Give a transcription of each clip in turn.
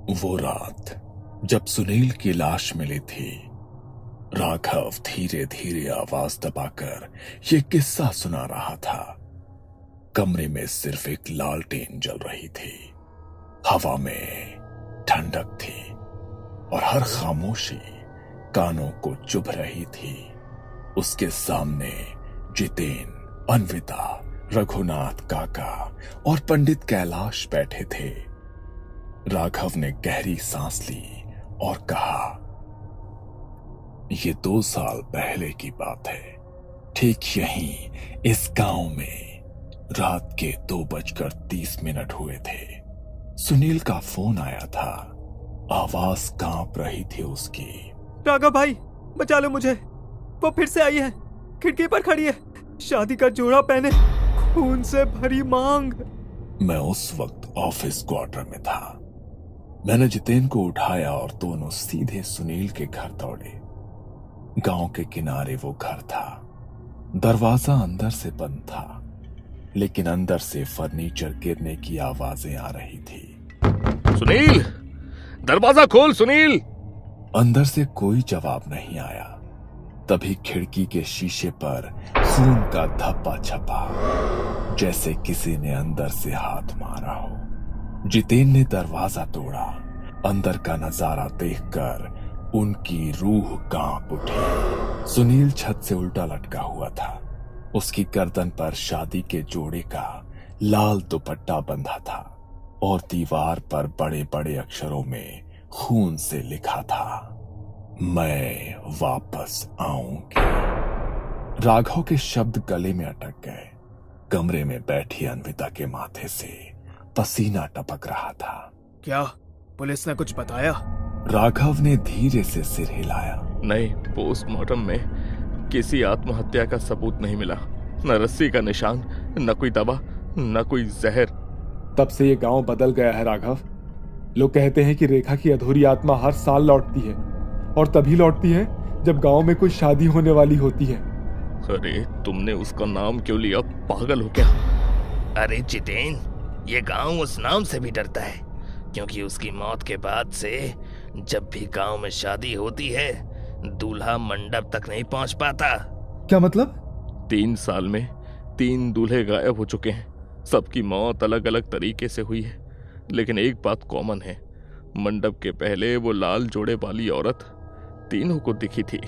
वो रात जब सुनील की लाश मिली थी, राघव धीरे धीरे आवाज दबाकर ये किस्सा सुना रहा था। कमरे में सिर्फ एक लालटेन जल रही थी, हवा में ठंडक थी और हर खामोशी कानों को चुभ रही थी। उसके सामने जितेन, अन्विता, रघुनाथ काका और पंडित कैलाश बैठे थे। राघव ने गहरी सांस ली और कहा, ये 2 साल पहले की बात है। ठीक यहीं इस गांव में रात के 2:30 हुए थे। सुनील का फोन आया था। आवाज कांप रही थी उसकी। राघव भाई, बचा लो मुझे। वो फिर से आई है, खिड़की पर खड़ी है, शादी का जोड़ा पहने, खून से भरी मांग। मैं उस वक्त ऑफिस क्वार्टर में था। मैंने जितेन को उठाया और दोनों सीधे सुनील के घर दौड़े। गांव के किनारे वो घर था। दरवाजा अंदर से बंद था, लेकिन अंदर से फर्नीचर गिरने की आवाजें आ रही थी। सुनील, दरवाजा खोल सुनील। अंदर से कोई जवाब नहीं आया। तभी खिड़की के शीशे पर खून का धब्बा छपा, जैसे किसी ने अंदर से हाथ मारा हो। जितेन ने दरवाजा तोड़ा। अंदर का नजारा देखकर उनकी रूह कांप उठी। सुनील छत से उल्टा लटका हुआ था। उसकी गर्दन पर शादी के जोड़े का लाल दुपट्टा बंधा था और दीवार पर बड़े बड़े अक्षरों में खून से लिखा था, मैं वापस आऊंगी। राघव के शब्द गले में अटक गए। कमरे में बैठी अन्विता के माथे से पसीना टपक रहा था। क्या पुलिस ने कुछ बताया? राघव ने धीरे से सिर हिलाया। नहीं, पोस्टमार्टम में किसी आत्महत्या का सबूत नहीं मिला। न रस्सी का निशान, न कोई दवा, न कोई जहर। तब से ये गांव बदल गया है राघव। लोग कहते हैं कि रेखा की अधूरी आत्मा हर साल लौटती है, और तभी लौटती है जब गांव में कोई शादी होने वाली होती है। अरे तुमने उसका नाम क्यों लिया? पागल हो क्या? अरे जितेन, ये गांव उस नाम से भी डरता है, क्योंकि उसकी मौत के बाद से जब भी गांव में शादी होती है, दूल्हा मंडप तक नहीं पहुंच पाता। क्या मतलब? 3 साल में 3 दूल्हे गायब हो चुके हैं। सबकी मौत अलग अलग तरीके से हुई है, लेकिन एक बात कॉमन है। मंडप के पहले वो लाल जोड़े वाली औरत तीनों को दिखी थी।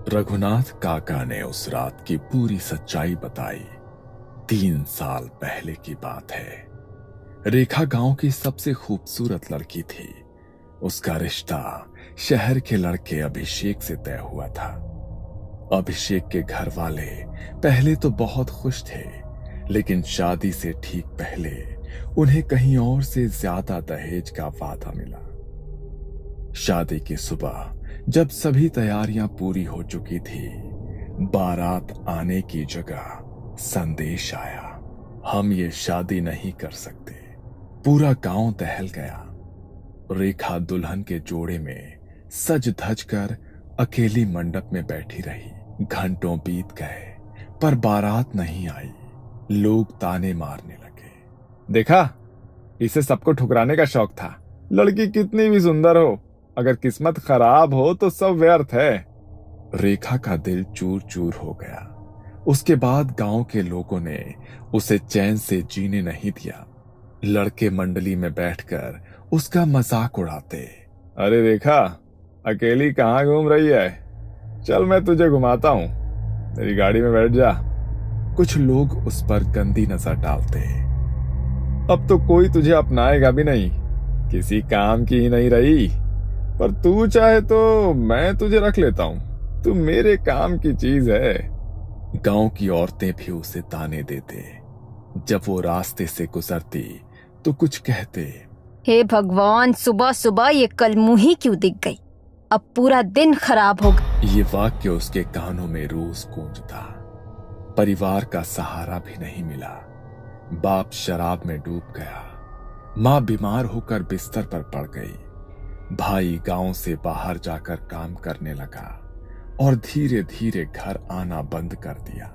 रघुनाथ काका ने उस रात की पूरी सच्चाई बताई। 3 साल पहले की बात है। रेखा गांव की सबसे खूबसूरत लड़की थी। उसका रिश्ता शहर के लड़के अभिषेक से तय हुआ था। अभिषेक के घर वाले पहले तो बहुत खुश थे, लेकिन शादी से ठीक पहले उन्हें कहीं और से ज्यादा दहेज का वादा मिला। शादी की सुबह जब सभी तैयारियां पूरी हो चुकी थी, बारात आने की जगह संदेश आया, हम ये शादी नहीं कर सकते। पूरा गांव दहल गया। रेखा दुल्हन के जोड़े में सज धज कर अकेली मंडप में बैठी रही। घंटों बीत गए, पर बारात नहीं आई। लोग ताने मारने लगे। देखा, इसे सबको ठुकराने का शौक था। लड़की कितनी भी सुंदर हो, अगर किस्मत खराब हो तो सब व्यर्थ है। रेखा का दिल चूर चूर हो गया। उसके बाद गांव के लोगों ने उसे चैन से जीने नहीं दिया। लड़के मंडली में बैठकर उसका मजाक उड़ाते। अरे रेखा, अकेली कहाँ घूम रही है? चल मैं तुझे घुमाता हूँ, मेरी गाड़ी में बैठ जा। कुछ लोग उस पर गंदी नजर डालते। अब तो कोई तुझे अपनाएगा भी नहीं, किसी काम की ही नहीं रही। पर तू चाहे तो मैं तुझे रख लेता हूँ, तू मेरे काम की चीज है। गांव की औरतें भी उसे ताने देते। जब वो रास्ते से गुजरती तो कुछ कहते, हे भगवान, सुबह सुबह ये कलमुही क्यों दिख गई? अब पूरा दिन खराब हो गया। ये वाक्य उसके कानों में रोज गूंजता। परिवार का सहारा भी नहीं मिला। बाप शराब में डूब गया। माँ बीमार होकर बिस्तर पर पड़ गई। भाई गांव से बाहर जाकर काम करने लगा और धीरे धीरे घर आना बंद कर दिया।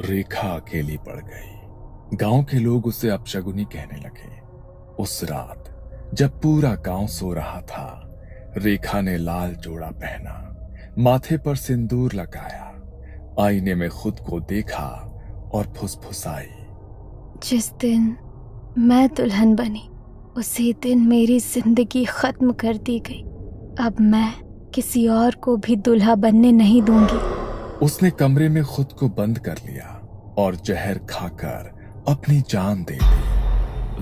रेखा अकेली पड़ गई। गांव के लोग उसे अपशगुनी कहने लगे। उस रात जब पूरा गांव सो रहा था, रेखा ने लाल जोड़ा पहना, माथे पर सिंदूर लगाया, आईने में खुद को देखा और फुसफुसाई। जिस दिन मैं दुल्हन बनी उसी दिन मेरी जिंदगी खत्म कर दी गई। अब मैं किसी और को भी दूल्हा बनने नहीं दूंगी। उसने कमरे में खुद को बंद कर लिया और जहर खाकर अपनी जान दे दी।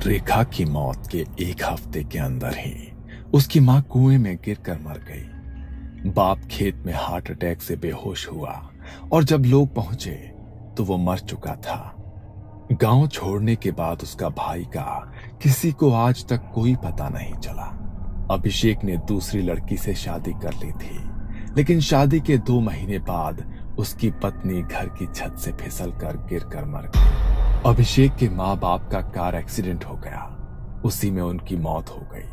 रेखा की मौत के एक हफ्ते के अंदर ही उसकी मां कुएं में गिरकर मर गई। बाप खेत में हार्ट अटैक से बेहोश हुआ और जब लोग पहुंचे तो वो मर चुका था। गांव छोड़ने के बाद उसका भाई का किसी को आज तक कोई पता नहीं चला। अभिषेक ने दूसरी लड़की से शादी कर ली थी, लेकिन शादी के 2 महीने बाद उसकी पत्नी घर की छत से फिसलकर गिरकर मर गई। अभिषेक के माँ बाप का कार एक्सीडेंट हो गया, उसी में उनकी मौत हो गई।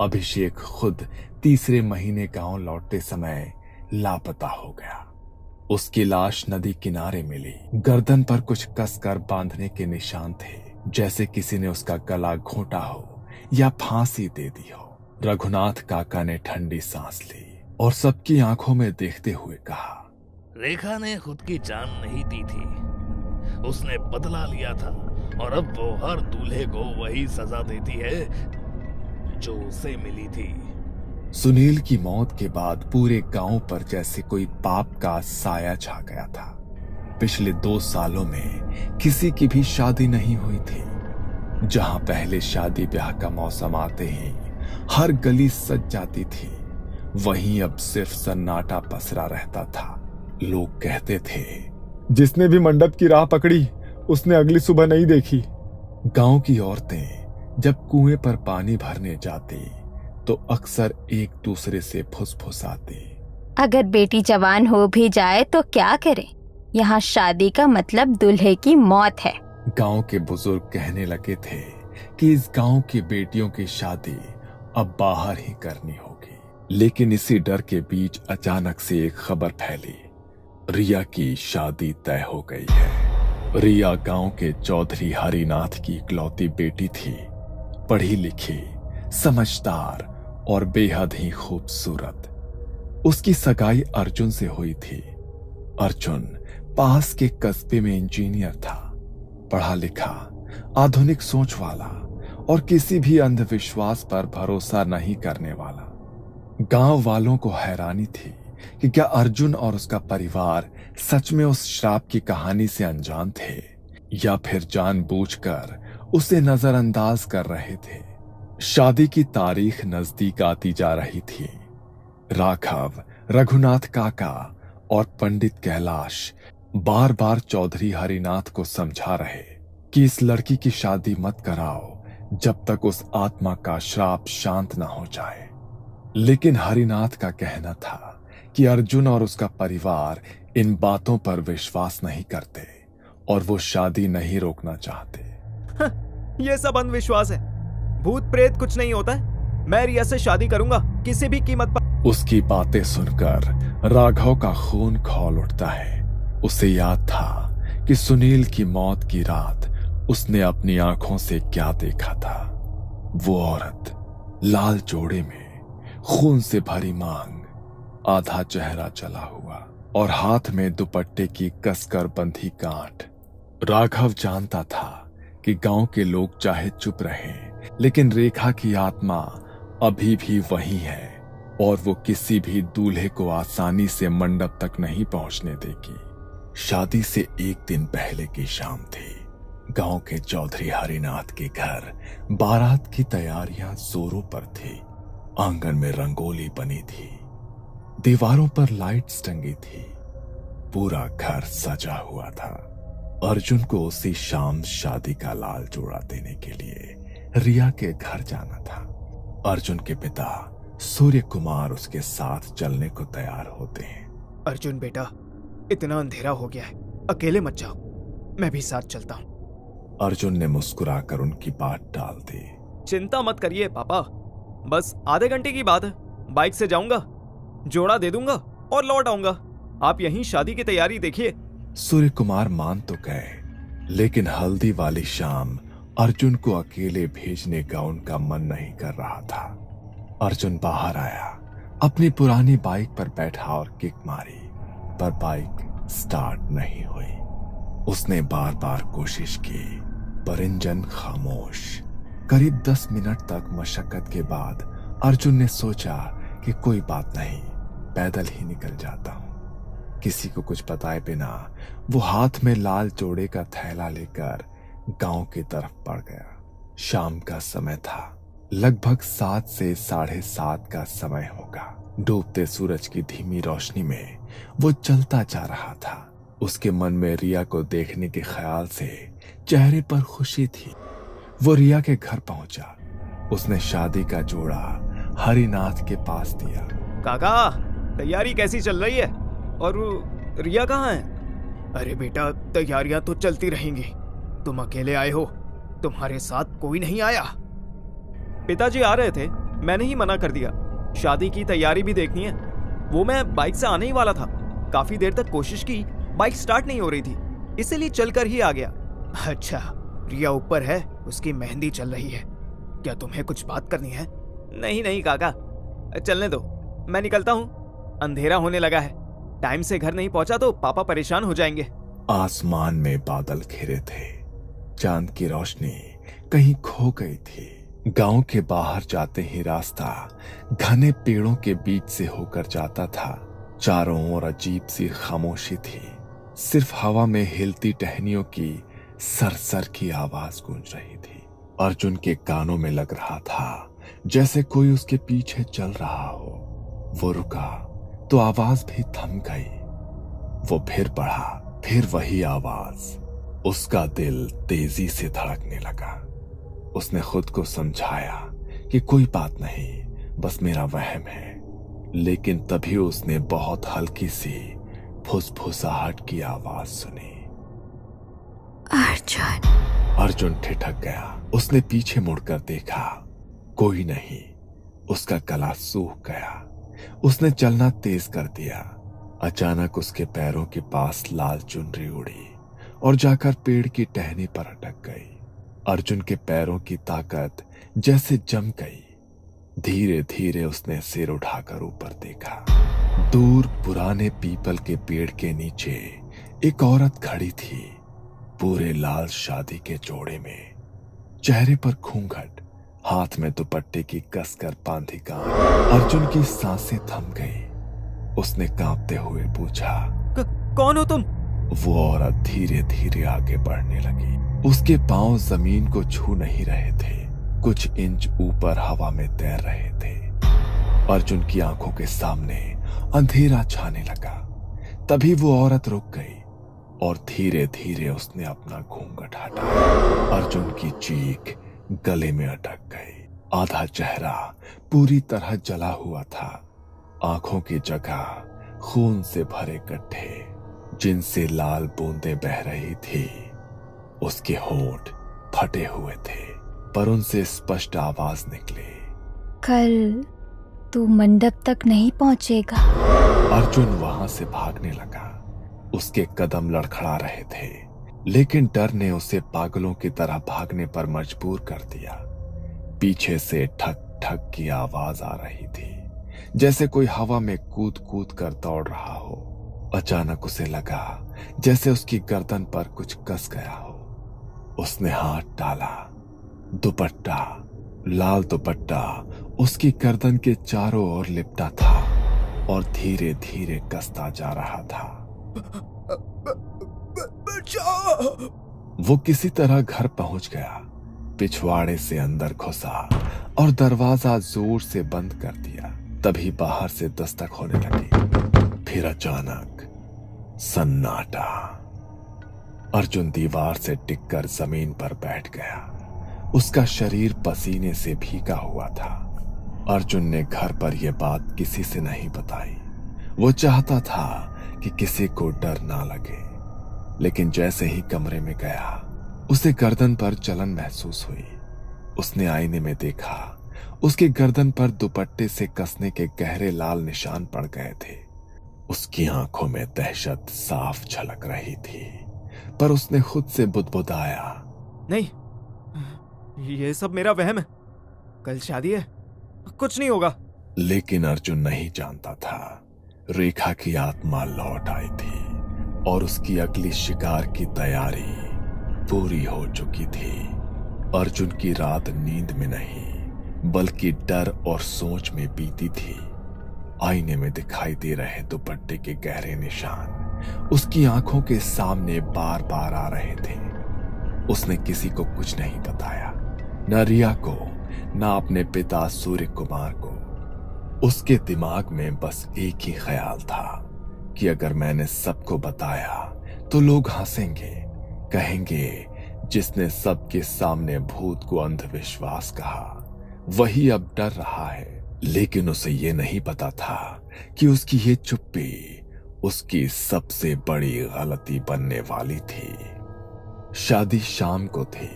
अभिषेक खुद तीसरे महीने गांव लौटते समय लापता हो गया। उसकी लाश नदी किनारे मिली। गर्दन पर कुछ कसकर बांधने के निशान थे, जैसे किसी ने उसका गला घोंटा हो या फांसी दे दी हो। रघुनाथ काका ने ठंडी सांस ली और सबकी आंखों में देखते हुए कहा, रेखा ने खुद की जान नहीं दी थी, उसने बदला लिया था और अब वो हर दूल्हे को वही सजा देती है जो उसे मिली थी। सुनील की मौत के बाद पूरे गांव पर जैसे कोई पाप का साया छा गया था। पिछले 2 सालों में किसी की भी शादी नहीं हुई थी। जहां पहले शादी ब्याह का मौसम आते ही हर गली सज जाती थी, वहीं अब सिर्फ सन्नाटा पसरा रहता था। लोग कहते थे, जिसने भी मंडप की राह पकड़ी उसने अगली सुबह नहीं देखी। गांव की औरतें जब कुएं पर पानी भरने जाती तो अक्सर एक दूसरे से फुसफुसाती, अगर बेटी जवान हो भी जाए तो क्या करे, यहाँ शादी का मतलब दूल्हे की मौत है। गांव के बुजुर्ग कहने लगे थे कि इस गांव की बेटियों की शादी अब बाहर ही करनी होगी। लेकिन इसी डर के बीच अचानक से एक खबर फैली, रिया की शादी तय हो गई है। रिया गांव के चौधरी हरिनाथ की इकलौती बेटी थी, पढ़ी लिखी, समझदार और बेहद ही खूबसूरत। उसकी सगाई अर्जुन से हुई थी। अर्जुन पास के कस्बे में इंजीनियर था, पढ़ा लिखा, आधुनिक सोच वाला और किसी भी अंधविश्वास पर भरोसा नहीं करने वाला। गांव वालों को हैरानी थी कि क्या अर्जुन और उसका परिवार सच में उस श्राप की कहानी से अनजान थे या फिर जानबूझकर उसे नजरअंदाज कर रहे थे। शादी की तारीख नजदीक आती जा रही थी। राघव, रघुनाथ काका और पंडित कैलाश बार बार चौधरी हरिनाथ को समझा रहे कि इस लड़की की शादी मत कराओ जब तक उस आत्मा का श्राप शांत ना हो जाए। लेकिन हरिनाथ का कहना था कि अर्जुन और उसका परिवार इन बातों पर विश्वास नहीं करते और वो शादी नहीं रोकना चाहते। ये सब अंधविश्वास है, भूत प्रेत कुछ नहीं होता है। मैं रिया से शादी करूंगा किसी भी कीमत पर। उसकी बातें सुनकर राघव का खून खौल उठता है। उसे याद था कि सुनील की मौत की रात उसने अपनी आंखों से क्या देखा था। वो औरत लाल जोड़े में, खून से भरी मांग, आधा चेहरा जला हुआ और हाथ में दुपट्टे की कसकर बंधी गांठ। राघव जानता था कि गांव के लोग चाहे चुप रहें, लेकिन रेखा की आत्मा अभी भी वही है और वो किसी भी दूल्हे को आसानी से मंडप तक नहीं पहुंचने देगी। शादी से एक दिन पहले की शाम थी। गांव के चौधरी हरिनाथ के घर बारात की तैयारियां जोरों पर थी। आंगन में रंगोली बनी थी, दीवारों पर लाइट्स टंगी थी, पूरा घर सजा हुआ था। अर्जुन को उसी शाम शादी का लाल जोड़ा देने के लिए रिया के घर जाना था। अर्जुन के पिता सूर्य कुमार उसके साथ चलने को तैयार होते हैं। अर्जुन बेटा, इतना अंधेरा हो गया है, अकेले मत जाओ, मैं भी साथ चलता हूँ। अर्जुन ने मुस्कुराकर उनकी बात टाल दी। चिंता मत करिए पापा, बस आधे घंटे की बात है, बाइक से जाऊंगा, जोड़ा दे दूंगा और लौट आऊंगा। आप यहीं शादी की तैयारी देखिए। सूर्य कुमार मान तो गए, लेकिन हल्दी वाली शाम अर्जुन को अकेले भेजने का उनका मन नहीं कर रहा था। अर्जुन बाहर आया, अपनी पुरानी बाइक पर बैठा और किक मारी, पर बाइक स्टार्ट नहीं हुई। उसने बार बार कोशिश की, पर इंजन खामोश। करीब 10 मिनट तक मशक्कत के बाद अर्जुन ने सोचा कि कोई बात नहीं, पैदल ही निकल जाता हूं। किसी को कुछ बताए बिना वो हाथ में लाल जोड़े का थैला लेकर गांव की तरफ बढ़ गया। शाम का समय था, लगभग 7 से 7:30 का समय होगा। डूबते सूरज की धीमी रोशनी में वो चलता जा रहा था। उसके मन में रिया को देखने के ख्याल से चेहरे पर खुशी थी। वो रिया के घर पहुंचा। उसने शादी का जोड़ा हरिनाथ के पास दिया। काका, तैयारी कैसी चल रही है? और रिया कहाँ है? अरे बेटा, तैयारियां तो चलती रहेंगी। तुम अकेले आए हो, तुम्हारे साथ कोई नहीं आया? पिताजी आ रहे थे, मैंने ही मना कर दिया। शादी की तैयारी भी देखनी है। वो मैं बाइक से आने ही वाला था। काफी देर तक कोशिश की, बाइक स्टार्ट नहीं हो रही थी, इसीलिए चलकर ही आ गया। अच्छा, रिया ऊपर है, उसकी मेहंदी चल रही है। क्या तुम्हें कुछ बात करनी है? नहीं नहीं काका, चलने दो, मैं निकलता हूँ। अंधेरा होने लगा है, टाइम से घर नहीं पहुंचा तो पापा परेशान हो जाएंगे। आसमान में बादल घिरे थे, चांद की रोशनी कहीं खो गई थी। गांव के बाहर जाते ही रास्ता घने पेड़ों के बीच से होकर जाता था। चारों ओर अजीब सी खामोशी थी, सिर्फ हवा में हिलती टहनियों की सरसर की आवाज गूंज रही थी। अर्जुन के कानों में लग रहा था जैसे कोई उसके पीछे चल रहा हो। वो रुका तो आवाज भी थम गई। वो फिर बढ़ा, फिर वही आवाज। उसका दिल तेजी से धड़कने लगा। उसने खुद को समझाया कि कोई बात नहीं, बस मेरा वहम है। लेकिन तभी उसने बहुत हल्की सी फुसफुसाहट की आवाज सुनी। अर्जुन ठिठक गया। उसने पीछे मुड़कर देखा, कोई नहीं। उसका गला सूख गया। उसने चलना तेज कर दिया। अचानक उसके पैरों के पास लाल चुनरी उड़ी और जाकर पेड़ की टहनी पर अटक गई। अर्जुन के पैरों की ताकत जैसे जम गई। धीरे धीरे उसने सिर उठाकर ऊपर देखा। दूर पुराने पीपल के पेड़ के नीचे एक औरत खड़ी थी, पूरे लाल शादी के जोड़े में, चेहरे पर घूंघट, हाथ में दुपट्टे की कसकर बांधी गांठ। अर्जुन की सांसें थम गई। उसने कांपते हुए पूछा, कौन हो तुम? वो औरत धीरे धीरे आगे बढ़ने लगी। उसके पांव जमीन को छू नहीं रहे थे, कुछ इंच ऊपर हवा में तैर रहे थे। अर्जुन की आंखों के सामने अंधेरा छाने लगा। तभी वो औरत रुक गई और धीरे धीरे उसने अपना घूंघट हटाया। अर्जुन की चीख गले में अटक गई। आधा चेहरा पूरी तरह जला हुआ था। आंखों की जगह खून से भरे गड्ढे, जिनसे लाल बूंदें बह रही थी। उसके होंठ फटे हुए थे, पर उनसे स्पष्ट आवाज निकली, कल तू मंडप तक नहीं पहुंचेगा। अर्जुन वहां से भागने लगा। उसके कदम लड़खड़ा रहे थे, लेकिन डर ने उसे पागलों की तरह भागने पर मजबूर कर दिया। पीछे से ठक ठक की आवाज आ रही थी, जैसे कोई हवा में कूद कूद कर दौड़ रहा हो। अचानक उसे लगा जैसे उसकी गर्दन पर कुछ कस गया हो। उसने हाथ डाला। दुपट्टा, लाल दुपट्टा उसकी गर्दन के चारों ओर लिपटा था और धीरे धीरे कसता जा रहा था। वो किसी तरह घर पहुंच गया, पिछवाड़े से अंदर घुसा और दरवाजा जोर से बंद कर दिया। तभी बाहर से दस्तक होने लगी। फिर अचानक सन्नाटा। अर्जुन दीवार से टिककर जमीन पर बैठ गया। उसका शरीर पसीने से भीगा हुआ था। अर्जुन ने घर पर यह बात किसी से नहीं बताई। वो चाहता था कि किसी को डर ना लगे, लेकिन जैसे ही कमरे में गया, उसे गर्दन पर जलन महसूस हुई। उसने आईने में देखा, उसकी गर्दन पर दुपट्टे से कसने के गहरे लाल निशान पड़ गए थे। उसकी आंखों में दहशत साफ झलक रही थी, पर उसने खुद से बुदबुदाया, नहीं, ये सब मेरा वहम है। कल शादी है, कुछ नहीं होगा। लेकिन अर्जुन नहीं जानता था रेखा की आत्मा लौट आई थी और उसकी अगली शिकार की तैयारी पूरी हो चुकी थी। अर्जुन की रात नींद में नहीं बल्कि डर और सोच में बीती थी। आईने में दिखाई दे रहे दुपट्टे के गहरे निशान उसकी आंखों के सामने बार बार आ रहे थे। उसने किसी को कुछ नहीं बताया, न रिया को, न अपने पिता सूर्य कुमार को। उसके दिमाग में बस एक ही ख्याल था कि अगर मैंने सबको बताया तो लोग हंसेंगे, कहेंगे जिसने सबके सामने भूत को अंधविश्वास कहा वही अब डर रहा है। लेकिन उसे ये नहीं पता था कि उसकी ये चुप्पी उसकी सबसे बड़ी गलती बनने वाली थी। शादी शाम को थी।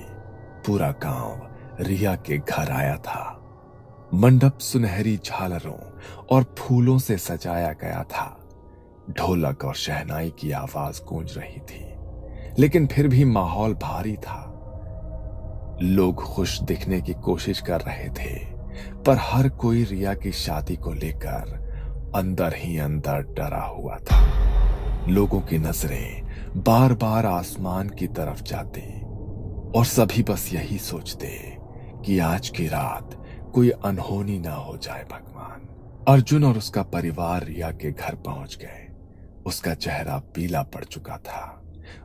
पूरा गांव रिया के घर आया था। मंडप सुनहरी झालरों और फूलों से सजाया गया था। ढोलक और शहनाई की आवाज गूंज रही थी, लेकिन फिर भी माहौल भारी था। लोग खुश दिखने की कोशिश कर रहे थे, पर हर कोई रिया की शादी को लेकर अंदर ही अंदर डरा हुआ था। लोगों की नजरें बार बार आसमान की तरफ जाती और सभी बस यही सोचते कि आज की रात कोई अनहोनी ना हो जाए भगवान। अर्जुन और उसका परिवार रिया के घर पहुंच गए। उसका चेहरा पीला पड़ चुका था।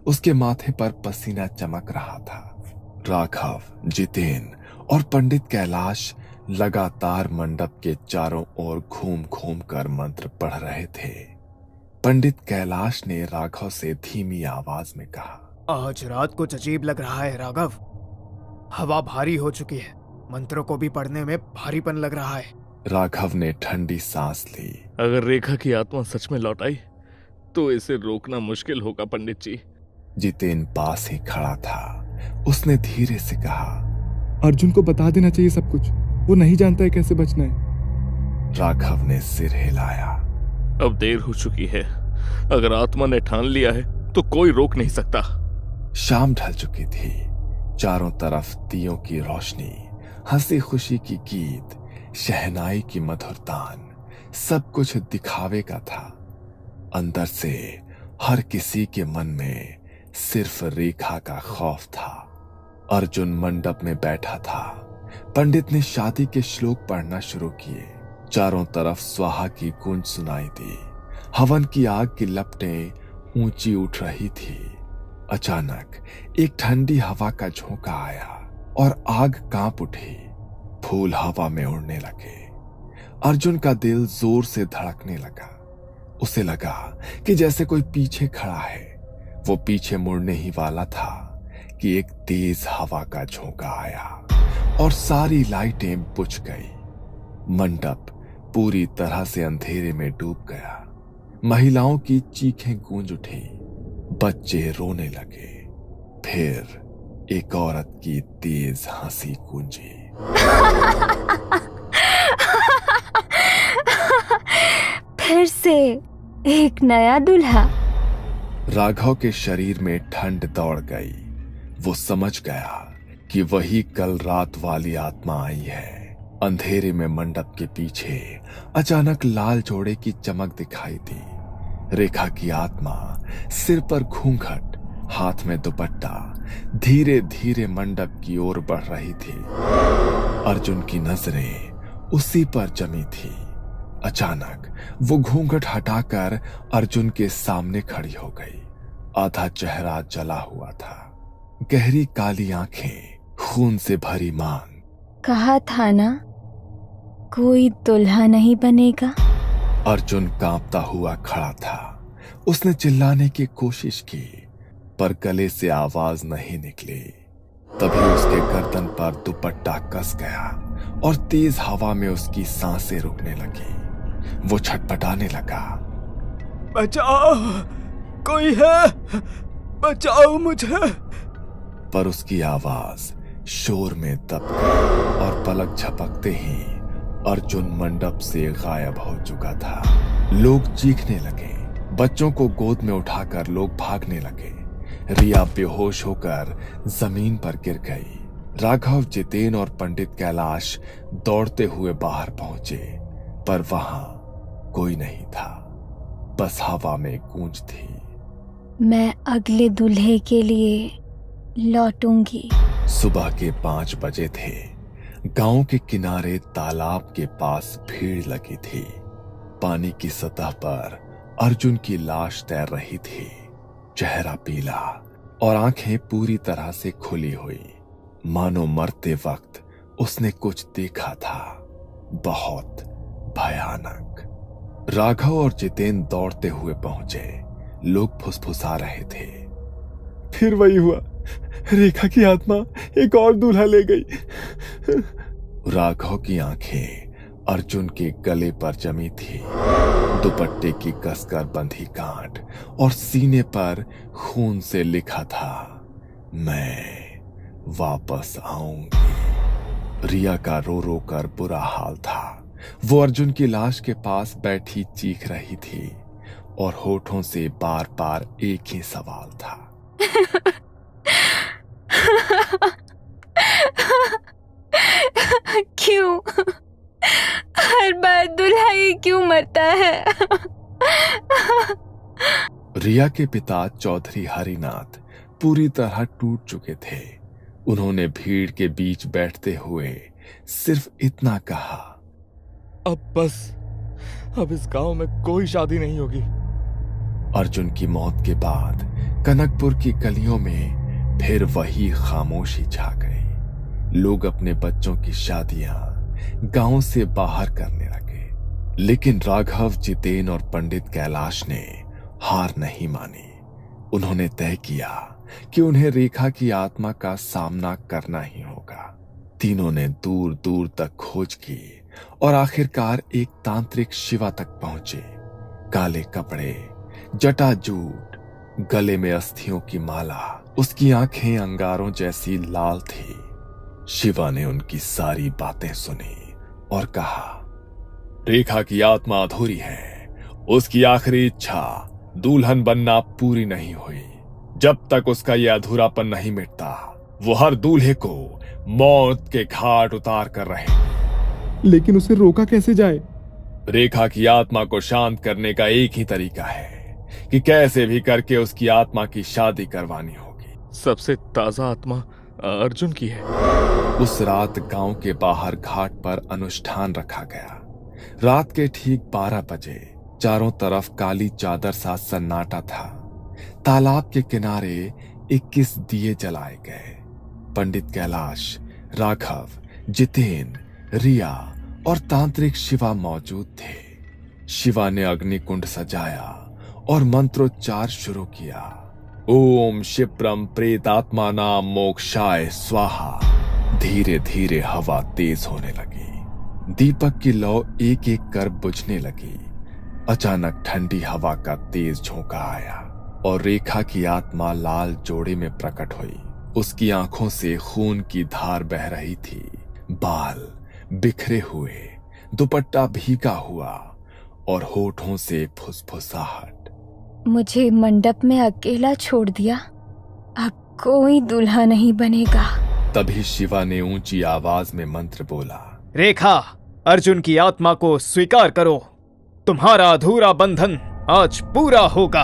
उसके माथे पर पसीना चमक रहा था। राघव, जितेन और पंडित कैलाश लगातार मंडप के चारों ओर घूम घूम कर मंत्र पढ़ रहे थे। पंडित कैलाश ने राघव से धीमी आवाज में कहा, आज रात कुछ अजीब लग रहा है राघव। हवा भारी हो चुकी है, मंत्रों को भी पढ़ने में भारीपन लग रहा है। राघव ने ठंडी सांस ली। अगर रेखा की आत्मा सच में लौट आई तो इसे रोकना मुश्किल होगा पंडित जी। जितेन पास ही खड़ा था। उसने धीरे से कहा, अर्जुन को बता देना चाहिए सब कुछ, वो नहीं जानता है कैसे बचना है। राघव ने सिर हिलाया। अब देर हो चुकी है। अगर आत्मा ने ठान लिया है तो कोई रोक नहीं सकता। शाम ढल चुकी थी। चारों तरफ दियों की रोशनी, हंसी खुशी की गीत, शहनाई की मधुर तान, सब कुछ दिखावे का था। अंदर से हर किसी के मन में सिर्फ रेखा का खौफ था। अर्जुन मंडप में बैठा था। पंडित ने शादी के श्लोक पढ़ना शुरू किए। चारों तरफ स्वाहा की गूंज सुनाई दी। हवन की आग की लपटें ऊंची उठ रही थी। अचानक एक ठंडी हवा का झोंका आया और आग कांप उठी। फूल हवा में उड़ने लगे। अर्जुन का दिल जोर से धड़कने लगा। उसे लगा कि जैसे कोई पीछे खड़ा है। वो पीछे मुड़ने ही वाला था कि एक तेज हवा का झोंका आया और सारी लाइटें बुझ गई। मंडप पूरी तरह से अंधेरे में डूब गया। महिलाओं की चीखें गूंज उठी। बच्चे रोने लगे। फिर एक औरत की तेज हंसी गूंजी। फिर से एक नया दूल्हा। राघव के शरीर में ठंड दौड़ गई। वो समझ गया कि वही कल रात वाली आत्मा आई है। अंधेरे में मंडप के पीछे अचानक लाल जोड़े की चमक दिखाई दी। रेखा की आत्मा सिर पर घूंघट, हाथ में दुपट्टा, धीरे धीरे मंडप की ओर बढ़ रही थी। अर्जुन की नजरें उसी पर जमी थी। अचानक वो घूंघट हटाकर अर्जुन के सामने खड़ी हो गई। आधा चेहरा जला हुआ था। गहरी काली आंखें, खून से भरी मांग। कहा था ना कोई दुल्हा नहीं बनेगा। अर्जुन कांपता हुआ खड़ा था। उसने चिल्लाने की कोशिश की, पर गले से आवाज नहीं निकली। तभी उसके गर्दन पर दुपट्टा कस गया और तेज हवा में उसकी सांसें रुकने लगी। वो छटपटाने लगा। बचाओ, कोई है, बचाओ मुझे। पर उसकी आवाज शोर में दब गई और पलक झपकते ही अर्जुन मंडप से गायब हो चुका था। लोग चीखने लगे। बच्चों को गोद में उठाकर लोग भागने लगे। रिया बेहोश होकर जमीन पर गिर गई। राघव, जितेन और पंडित कैलाश दौड़ते हुए बाहर पहुंचे, पर वहां कोई नहीं था। बस हवा में गूंज थी। मैं अगले दूल्हे के लिए लौटूंगी। सुबह के 5 बजे थे। गांव के किनारे तालाब के पास भीड़ लगी थी। पानी की सतह पर अर्जुन की लाश तैर रही थी, चेहरा पीला और आंखें पूरी तरह से खुली हुई, मानो मरते वक्त उसने कुछ देखा था, बहुत भयानक। राघव और जितेन दौड़ते हुए पहुंचे। लोग फुसफुसा रहे थे। फिर वही हुआ, रेखा की आत्मा एक और दूल्हा ले गई। राघव की आंखें अर्जुन के गले पर जमी थी। दुपट्टे की कसकर बंधी गांठ और सीने पर खून से लिखा था, मैं वापस आऊंगी। रिया का रो रो कर बुरा हाल था। वो अर्जुन की लाश के पास बैठी चीख रही थी और होठों से बार बार एक ही सवाल था। क्यों हर बार दूल्हा ही क्यों मरता है? रिया के पिता चौधरी हरिनाथ पूरी तरह टूट चुके थे। उन्होंने भीड़ के बीच बैठते हुए सिर्फ इतना कहा, अब बस, अब इस गांव में कोई शादी नहीं होगी। अर्जुन की मौत के बाद कनकपुर की गलियों में फिर वही खामोशी छा गई। लोग अपने बच्चों की शादियां गांव से बाहर करने लगे, लेकिन राघव, जितेन और पंडित कैलाश ने हार नहीं मानी। उन्होंने तय किया कि उन्हें रेखा की आत्मा का सामना करना ही होगा। तीनों ने दूर दूर तक खोज की और आखिरकार एक तांत्रिक शिवा तक पहुंचे। काले कपड़े, जटाजूट, गले में अस्थियों की माला, उसकी आंखें अंगारों जैसी लाल थी। शिवा ने उनकी सारी बातें सुनी और कहा, रेखा की आत्मा अधूरी है। उसकी आखिरी इच्छा दुल्हन बनना पूरी नहीं हुई। जब तक उसका यह अधूरापन नहीं मिटता, वो हर दूल्हे को मौत के घाट उतार कर रहे। लेकिन उसे रोका कैसे जाए? रेखा की आत्मा को शांत करने का एक ही तरीका है कि कैसे भी करके उसकी आत्मा की शादी करवानी होगी। सबसे ताजा आत्मा अर्जुन की है। उस रात गांव के बाहर घाट पर अनुष्ठान रखा गया। रात के ठीक 12 बजे चारों तरफ काली चादर सा सन्नाटा था। तालाब के किनारे 21 दिए जलाए गए। पंडित कैलाश, राघव, जितेन, रिया और तांत्रिक शिवा मौजूद थे। शिवा ने अग्निकुंड सजाया और मंत्रोच्चार शुरू किया। ओम शिप्रम प्रेतात्मा नाम मोक्षाय स्वाहा। धीरे धीरे हवा तेज होने लगी। दीपक की लौ एक एक कर बुझने लगी। अचानक ठंडी हवा का तेज झोंका आया और रेखा की आत्मा लाल जोड़े में प्रकट हुई। उसकी आंखों से खून की धार बह रही थी। बाल बिखरे हुए, दुपट्टा भीगा हुआ और होठों से फुसफुसाहट। मुझे मंडप में अकेला छोड़ दिया, अब कोई दूल्हा नहीं बनेगा। तभी शिवा ने ऊंची आवाज में मंत्र बोला, रेखा, अर्जुन की आत्मा को स्वीकार करो। तुम्हारा अधूरा बंधन आज पूरा होगा।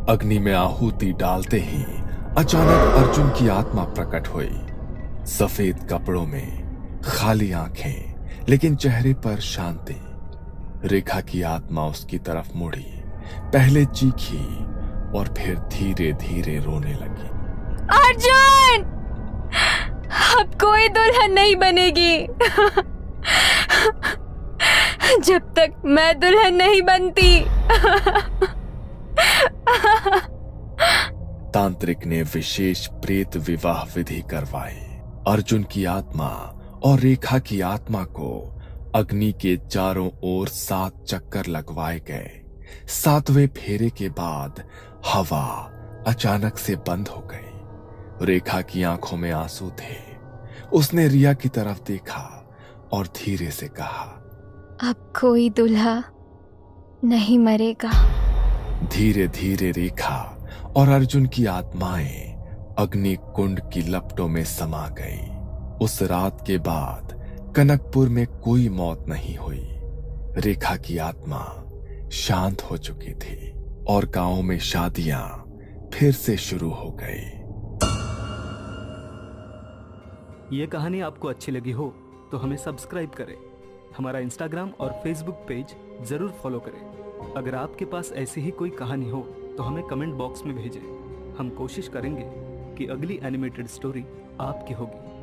अग्नि में आहुति डालते ही अचानक अर्जुन की आत्मा प्रकट हुई। सफेद कपड़ों में, खाली आंखें, लेकिन चेहरे पर शांति। रेखा की आत्मा उसकी तरफ मुड़ी, पहले चीखी और फिर धीरे धीरे रोने लगी। अर्जुन, अब कोई दुल्हन नहीं बनेगी जब तक मैं दुल्हन नहीं बनती। तांत्रिक ने विशेष प्रेत विवाह विधि करवाई। अर्जुन की आत्मा और रेखा की आत्मा को अग्नि के चारों ओर 7 चक्कर लगवाए गए। 7वें फेरे के बाद हवा अचानक से बंद हो गई। रेखा की आंखों में आंसू थे। उसने रिया की तरफ देखा और धीरे से कहा, अब कोई दूल्हा नहीं मरेगा। धीरे धीरे रेखा और अर्जुन की आत्माएं अग्नि कुंड की लपटों में समा गई। उस रात के बाद कनकपुर में कोई मौत नहीं हुई। रेखा की आत्मा शांत हो चुकी थी और गांव में शादियां फिर से शुरू हो गई। ये कहानी आपको अच्छी लगी हो तो हमें सब्सक्राइब करें, हमारा इंस्टाग्राम और फेसबुक पेज जरूर फॉलो करें। अगर आपके पास ऐसी ही कोई कहानी हो तो हमें कमेंट बॉक्स में भेजें। हम कोशिश करेंगे कि अगली एनिमेटेड स्टोरी आपकी होगी।